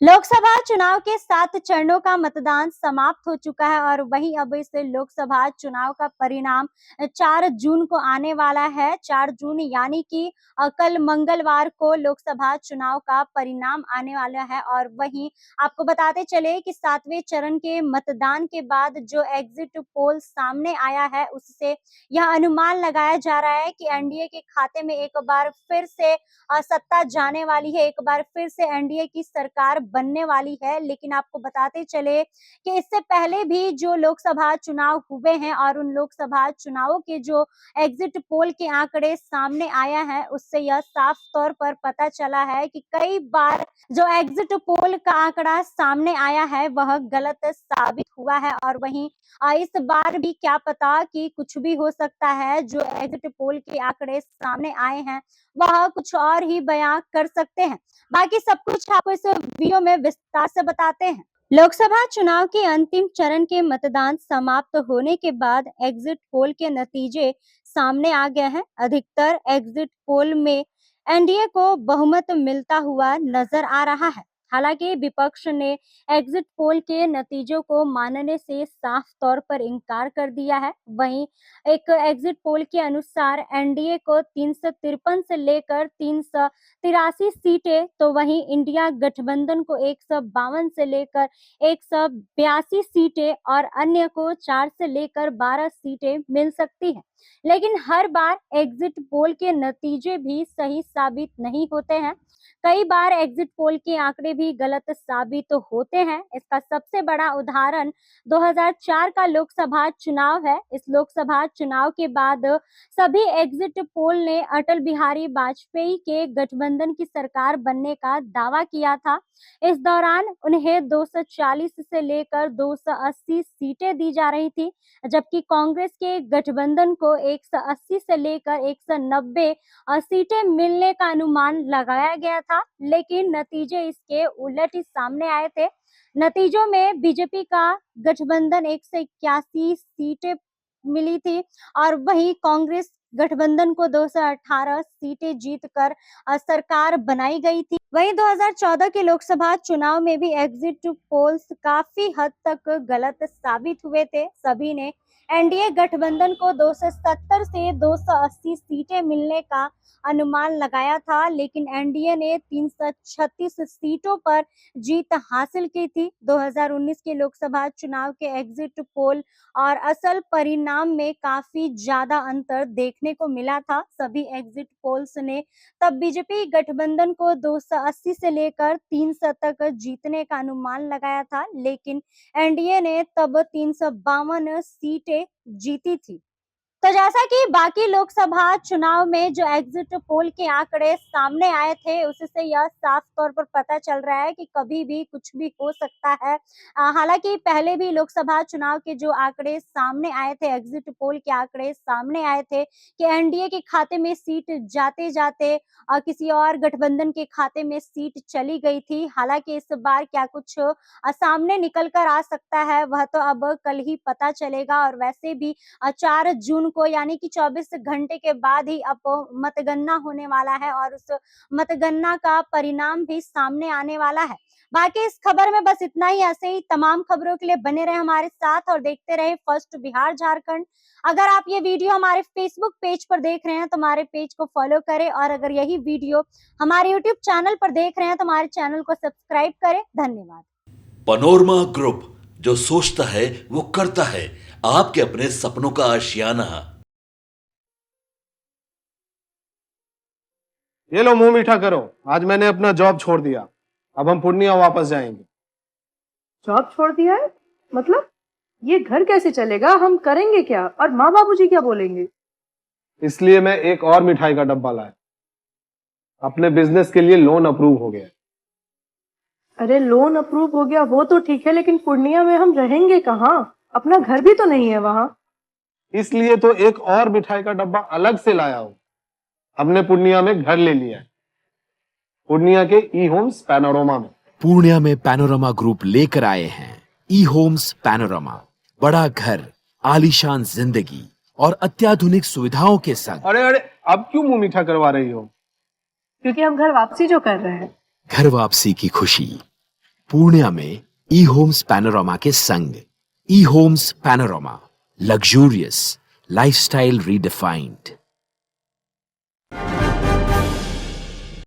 लोकसभा चुनाव के 7 चरणों का मतदान समाप्त हो चुका है और वहीं अब इस लोकसभा चुनाव का परिणाम 4 जून को आने वाला है। 4 जून यानी कि कल मंगलवार को लोकसभा चुनाव का परिणाम आने वाला है और वहीं आपको बताते चले कि 7वें चरण के मतदान के बाद जो एग्जिट पोल सामने आया है उससे यह अनुमान लगाया जा रहा है कि एनडीए के खाते में एक बार फिर से सत्ता जाने वाली है, एक बार फिर से एनडीए की सरकार बनने वाली है। लेकिन आपको बताते चले कि इससे पहले भी जो लोकसभा चुनाव हुए हैं और उन लोकसभा चुनावों के जो एग्जिट पोल के आंकड़े सामने आया है उससे यह साफ तौर पर पता चला है कि कई बार जो एग्जिट पोल का आंकड़ा सामने आया है वह गलत साबित हुआ है और वहीं इस बार भी क्या पता कि कुछ भी हो सकता है। जो एग्जिट पोल के आंकड़े सामने आए हैं वह कुछ और ही बयां कर सकते हैं। बाकी सब कुछ आपको इस वीडियो में विस्तार से बताते हैं। लोकसभा चुनाव के अंतिम चरण के मतदान समाप्त होने के बाद एग्जिट पोल के नतीजे सामने आ गए हैं। अधिकतर एग्जिट पोल में एनडीए को बहुमत मिलता हुआ नजर आ रहा है। हालांकि विपक्ष ने एग्जिट पोल के नतीजों को मानने से साफ तौर पर इनकार कर दिया है। वहीं एक एग्जिट पोल के अनुसार एनडीए को 353 से लेकर 383 सीटें, तो वहीं इंडिया गठबंधन को 152 से लेकर 182 सीटें और अन्य को 4 से लेकर 12 सीटें मिल सकती हैं। लेकिन हर बार एग्जिट पोल के नतीजे भी सही साबित नहीं होते हैं। कई बार एग्जिट पोल के आंकड़े भी गलत साबित होते हैं। इसका सबसे बड़ा उदाहरण 2004 का लोकसभा चुनाव है। इस लोकसभा चुनाव के बाद सभी एग्जिट पोल ने अटल बिहारी वाजपेयी के गठबंधन की सरकार बनने का दावा किया था। इस दौरान उन्हें 240 से लेकर 280 सीटें दी जा रही थी, जबकि कांग्रेस के गठबंधन को 180 से लेकर 190 सीटें मिलने का अनुमान लगाया गया था। लेकिन नतीजे इसके उलट ही सामने आए थे। नतीजों में बीजेपी का गठबंधन 181 सीटें मिली थी और वहीं कांग्रेस गठबंधन को 218 सीटें जीतकर सरकार बनाई गई थी। वहीं 2014 के लोकसभा चुनाव में भी एग्जिट पोल्स काफी हद तक गलत साबित हुए थे। सभी ने एनडीए गठबंधन को 270 से 280 सीटें मिलने का अनुमान लगाया था, लेकिन एनडीए ने 336 सीटों पर जीत हासिल की थी। 2019 के लोकसभा चुनाव के एग्जिट पोल और असल परिणाम में काफी ज्यादा अंतर देखने को मिला था। सभी एग्जिट पोल्स ने तब बीजेपी गठबंधन को 280 से लेकर 300 तक जीतने का अनुमान लगाया था, लेकिन एनडीए ने तब 352 सीटें जीती थी। तो जैसा कि बाकी लोकसभा चुनाव में जो एग्जिट पोल के आंकड़े सामने आए थे उससे यह साफ तौर पर पता चल रहा है कि कभी भी कुछ भी हो सकता है। हालांकि पहले भी लोकसभा चुनाव के जो आंकड़े सामने आए थे, एग्जिट पोल के आंकड़े सामने आए थे कि एनडीए के खाते में सीट जाते जाते किसी और गठबंधन के खाते में सीट चली गई थी। हालांकि इस बार क्या कुछ सामने निकल कर आ सकता है वह तो अब कल ही पता चलेगा। और वैसे भी 4 जून को यानी कि 24 घंटे के बाद ही अब मतगणना होने वाला है और उस मतगणना का परिणाम भी सामने आने वाला है। बाकी इस खबर में बस इतना ही। ऐसे ही तमाम खबरों के लिए बने रहे हमारे साथ और देखते रहे फर्स्ट बिहार झारखंड। अगर आप ये वीडियो हमारे फेसबुक पेज पर देख रहे हैं तो हमारे पेज को फॉलो करें और अगर यही वीडियो हमारे यूट्यूब चैनल पर देख रहे हैं तो हमारे चैनल को सब्सक्राइब करें। धन्यवाद। पनोरमा ग्रुप, जो सोचता है वो करता है। आपके अपने सपनों का आशियाना। ये लो मुंह मीठा करो, आज मैंने अपना जॉब छोड़ दिया। अब हम पूर्णिया वापस जाएंगे। जॉब छोड़ दिया है? मतलब ये घर कैसे चलेगा? हम करेंगे क्या? और माँ बाबूजी क्या बोलेंगे? इसलिए मैं एक और मिठाई का डब्बा लाया। अपने बिजनेस के लिए लोन अप्रूव हो गया। अरे लोन अप्रूव हो गया वो तो ठीक है, लेकिन पूर्णिया में हम रहेंगे कहाँ? अपना घर भी तो नहीं है वहां। इसलिए तो एक और मिठाई का डब्बा अलग से लाया हूं। हमने पूर्णिया में घर ले लिया है, पूर्णिया के ई होम्स पैनोरमा में। पूर्णिया में पैनोरमा ग्रुप लेकर आए हैं ई होम्स पैनोरमा। बड़ा घर, आलीशान जिंदगी और अत्याधुनिक सुविधाओं के संग। अरे अब क्यों मुंह मीठा करवा रही हो? क्योंकि हम घर वापसी जो कर रहे हैं। घर वापसी की खुशी पूर्णिया में ई होम्स पैनोरामा के संग। ई Homes Panorama, luxurious lifestyle redefined.